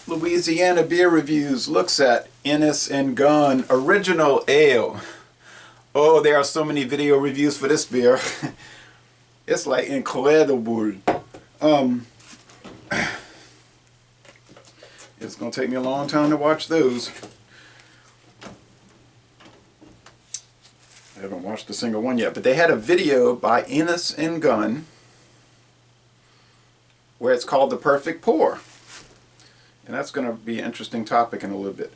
Louisiana Beer Reviews looks at Innis Gunn Original Ale. Oh, there are so many video reviews for this beer. It's like incredible. It's going to take me a long time to watch those. I haven't watched a single one yet, but they had a video by Innis Gunn where it's called The Perfect Pour. And that's going to be an interesting topic in a little bit.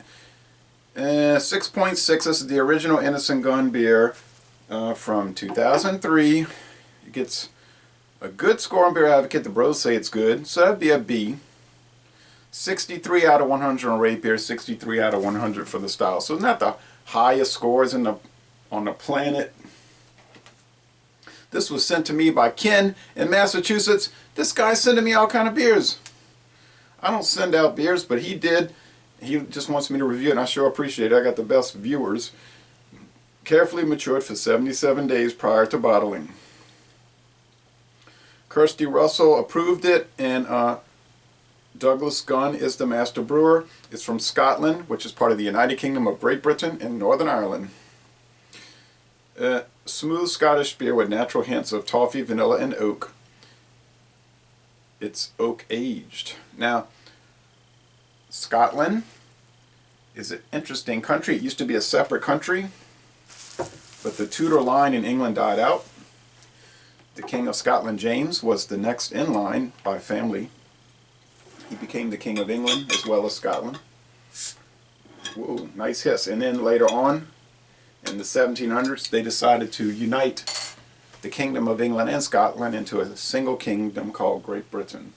6.6, this is the original Innis Gunn beer from 2003. It gets a good score on Beer Advocate. The bros say it's good, so that'd be a B. 63 out of 100 on rate beer, 63 out of 100 for the style. So it's not the highest scores on the planet. This was sent to me by Ken in Massachusetts. This guy's sending me all kind of beers. I don't send out beers, but he did. He just wants me to review it, and I sure appreciate it. I got the best viewers. Carefully matured for 77 days prior to bottling. Kirsty Russell approved it, and Douglas Gunn is the master brewer. It's from Scotland, which is part of the United Kingdom of Great Britain and Northern Ireland. Smooth Scottish beer with natural hints of toffee, vanilla, and oak. It's oak aged. Now, Scotland is an interesting country. It used to be a separate country, but the Tudor line in England died out. The King of Scotland, James, was the next in line by family. He became the King of England as well as Scotland. Whoa, nice hiss. And then later on, in the 1700s, they decided to unite the Kingdom of England and Scotland into a single kingdom called Great Britain.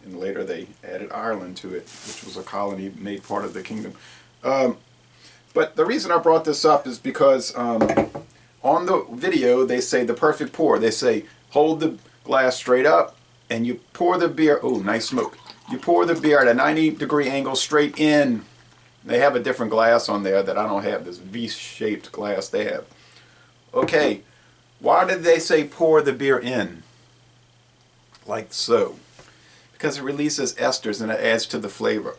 And later they added Ireland to it, which was a colony made part of the kingdom. But the reason I brought this up is because on the video they say the perfect pour. They say hold the glass straight up and you pour the beer. Oh, nice smoke. You pour the beer at a 90-degree angle straight in. They have a different glass on there that I don't have, this V-shaped glass they have. Okay, why did they say pour the beer in? Like so. Because it releases esters and it adds to the flavor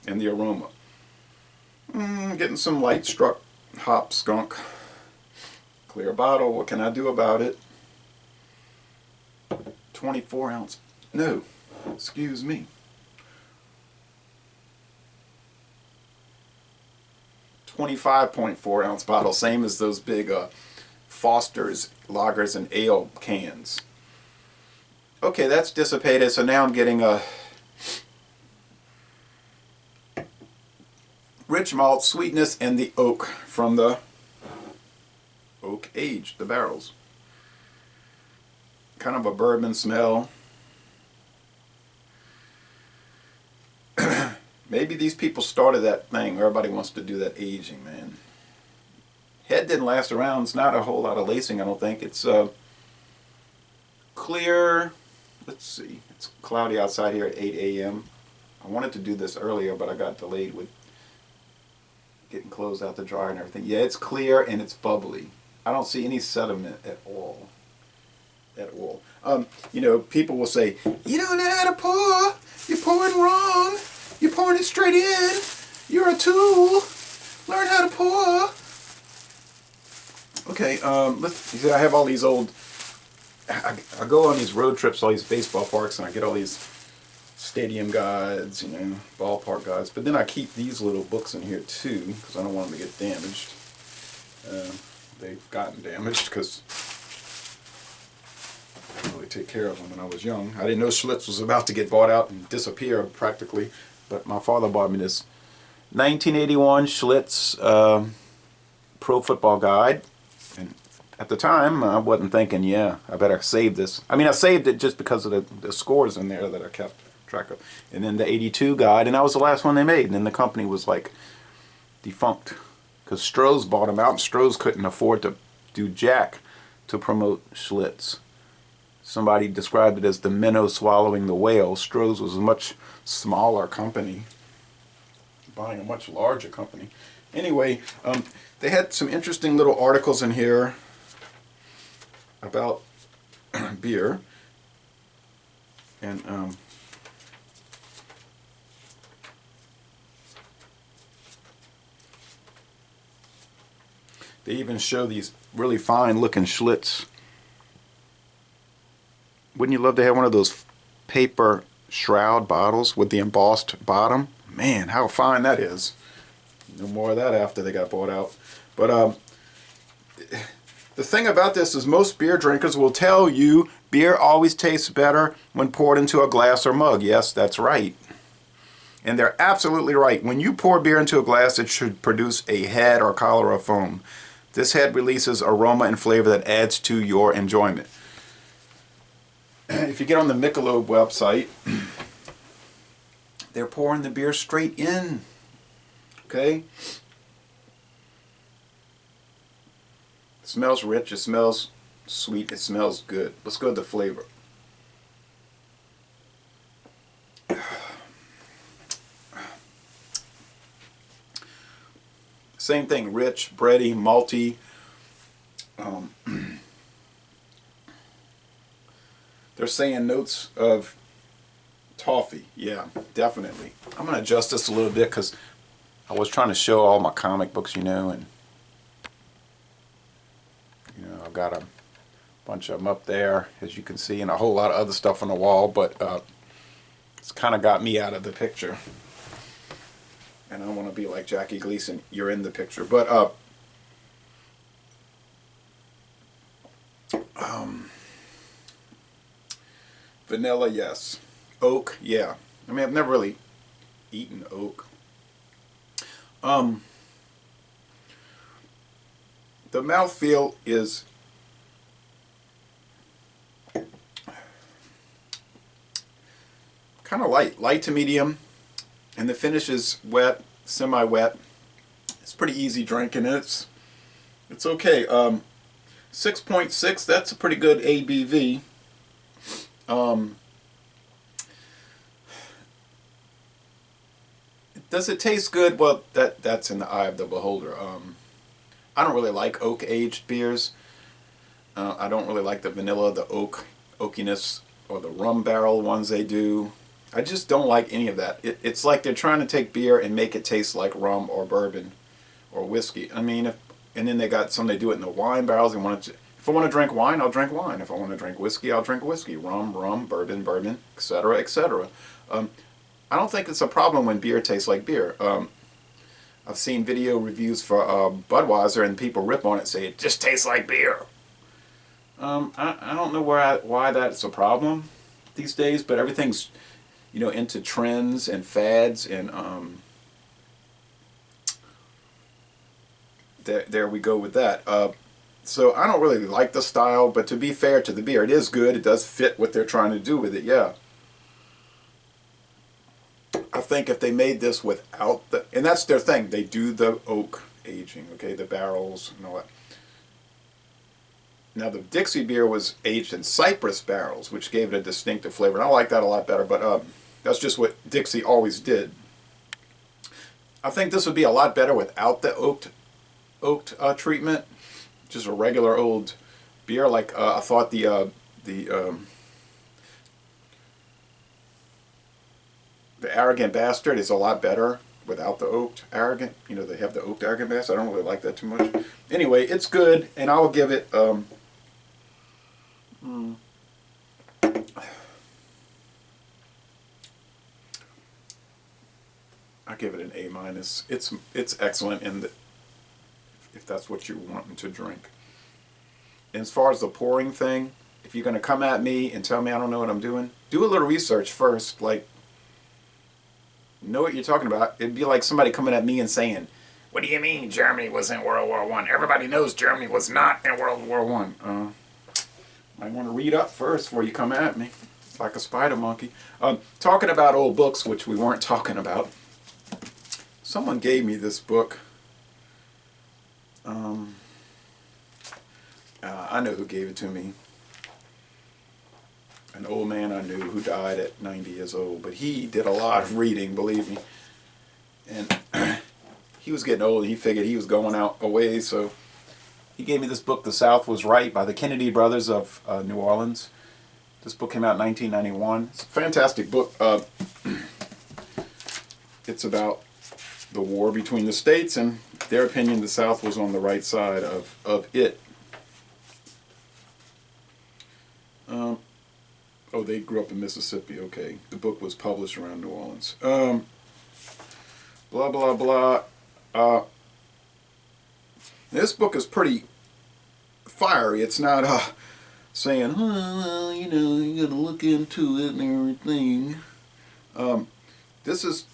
and the aroma. Getting some light struck hop skunk. Clear bottle, what can I do about it? 24 ounce, no, excuse me. 25.4 ounce bottle, same as those big Foster's lagers and ale cans. Okay, that's dissipated, so now I'm getting a rich malt, sweetness, and the oak from the oak aged, the barrels. Kind of a bourbon smell. Maybe these people started that thing. Everybody wants to do that aging, man. Head didn't last around. It's not a whole lot of lacing, I don't think. It's clear. Let's see. It's cloudy outside here at 8 a.m. I wanted to do this earlier, but I got delayed with getting clothes out the dryer and everything. Yeah, it's clear and it's bubbly. I don't see any sediment at all. At all. You know, people will say, you don't know how to pour. You're pouring wrong. You're pouring it straight in. You're a tool. Learn how to pour. Okay, let's see, I have all these old, I go on these road trips, all these baseball parks, and I get all these stadium guides, you know, ballpark guides. But then I keep these little books in here too, because I don't want them to get damaged. They've gotten damaged because I didn't really take care of them when I was young. I didn't know Schlitz was about to get bought out and disappear practically. But my father bought me this 1981 Schlitz Pro Football Guide. And at the time, I wasn't thinking, yeah, I better save this. I mean, I saved it just because of the scores in there that I kept track of. And then the 82 guide, and that was the last one they made. And then the company was like defunct. Because Stroh's bought them out, and Stroh's couldn't afford to do jack to promote Schlitz. Somebody described it as the minnow swallowing the whale. Stroh's was a much smaller company, buying a much larger company. Anyway, they had some interesting little articles in here about beer. And They even show these really fine looking Schlitz. Wouldn't you love to have one of those paper shroud bottles with the embossed bottom? Man, how fine that is. No more of that after they got bought out. But the thing about this is most beer drinkers will tell you beer always tastes better when poured into a glass or mug. Yes, that's right. And they're absolutely right. When you pour beer into a glass, it should produce a head or collar of foam. This head releases aroma and flavor that adds to your enjoyment. If you get on the Michelob website, they're pouring the beer straight in. Okay? It smells rich, it smells sweet, it smells good. Let's go to the flavor. Same thing, rich, bready, malty. They're saying notes of toffee. Yeah, definitely. I'm going to adjust this a little bit because I was trying to show all my comic books, and I've got a bunch of them up there, as you can see, and a whole lot of other stuff on the wall, but it's kind of got me out of the picture. And I don't want to be like Jackie Gleason, you're in the picture. But vanilla, yes. Oak, yeah. I mean, I've never really eaten oak. The mouthfeel is kind of light to medium. And the finish is wet, semi-wet. It's pretty easy drinking. It's okay. 6.6. That's a pretty good ABV. Does it taste good? Well, that's in the eye of the beholder. I don't really like oak aged beers. I don't really like the vanilla, the oakiness, or the rum barrel ones they do. I just don't like any of that. It's like they're trying to take beer and make it taste like rum or bourbon or whiskey. I mean, and then they got some, they do it in the wine barrels. If I want to drink wine, I'll drink wine. If I want to drink whiskey, I'll drink whiskey. Rum, bourbon, etc., etc. I don't think it's a problem when beer tastes like beer. I've seen video reviews for Budweiser, and people rip on it and say it just tastes like beer. I don't know why that's a problem these days, but everything's into trends and fads, and there we go with that. So I don't really like the style, but to be fair to the beer, it is good. It does fit what they're trying to do with it, yeah. I think if they made this without and that's their thing, they do the oak aging, okay, the barrels and all that. Now the Dixie beer was aged in cypress barrels, which gave it a distinctive flavor, and I like that a lot better, but that's just what Dixie always did. I think this would be a lot better without the oaked treatment. Just a regular old beer, like I thought the Arrogant Bastard is a lot better without the oaked Arrogant. They have the oaked Arrogant Bastard. I don't really like that too much. Anyway, it's good, and I will give it I give it an A-. It's excellent if that's what you're wanting to drink. And as far as the pouring thing, if you're going to come at me and tell me I don't know what I'm doing, do a little research first. Like, know what you're talking about. It'd be like somebody coming at me and saying, "What do you mean Germany was in World War I? Everybody knows Germany was not in World War I." Might want to read up first before you come at me. It's like a spider monkey. Talking about old books, which we weren't talking about. Someone gave me this book. I know who gave it to me. An old man I knew who died at 90 years old, but he did a lot of reading, believe me. And he was getting old, and he figured he was going out away, so he gave me this book, The South Was Right, by the Kennedy brothers of New Orleans. This book came out in 1991. It's a fantastic book. It's about the war between the states and their opinion, the South was on the right side of it. Oh, they grew up in Mississippi. Okay, the book was published around New Orleans. Blah blah blah. This book is pretty fiery. It's not saying, well, you know, you gotta look into it and everything. This is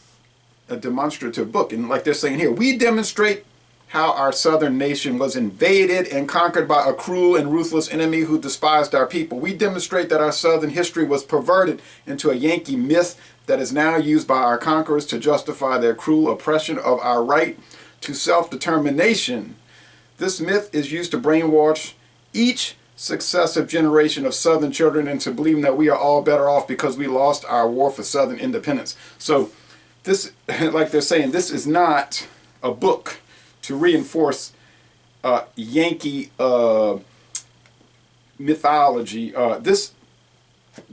a demonstrative book, and like they're saying here, we demonstrate how our southern nation was invaded and conquered by a cruel and ruthless enemy who despised our people. We demonstrate that our southern history was perverted into a Yankee myth that is now used by our conquerors to justify their cruel oppression of our right to self-determination. This myth is used to brainwash each successive generation of southern children into believing that we are all better off because we lost our war for southern independence. So this, like they're saying, this is not a book to reinforce Yankee mythology. This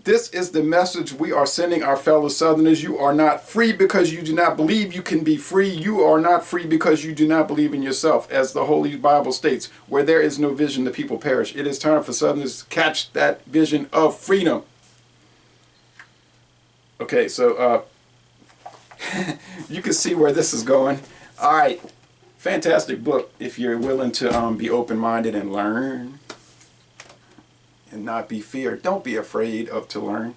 is the message we are sending our fellow Southerners. You are not free because you do not believe you can be free. You are not free because you do not believe in yourself. As the Holy Bible states, where there is no vision, the people perish. It is time for Southerners to catch that vision of freedom. Okay, so you can see where this is going. All right. Fantastic book if you're willing to be open-minded and learn and not be feared. Don't be afraid to learn.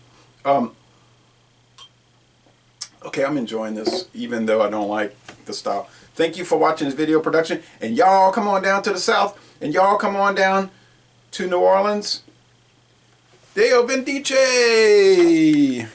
Okay, I'm enjoying this even though I don't like the style. Thank you for watching this video production, and y'all come on down to the South, and y'all come on down to New Orleans. Deo Bendice!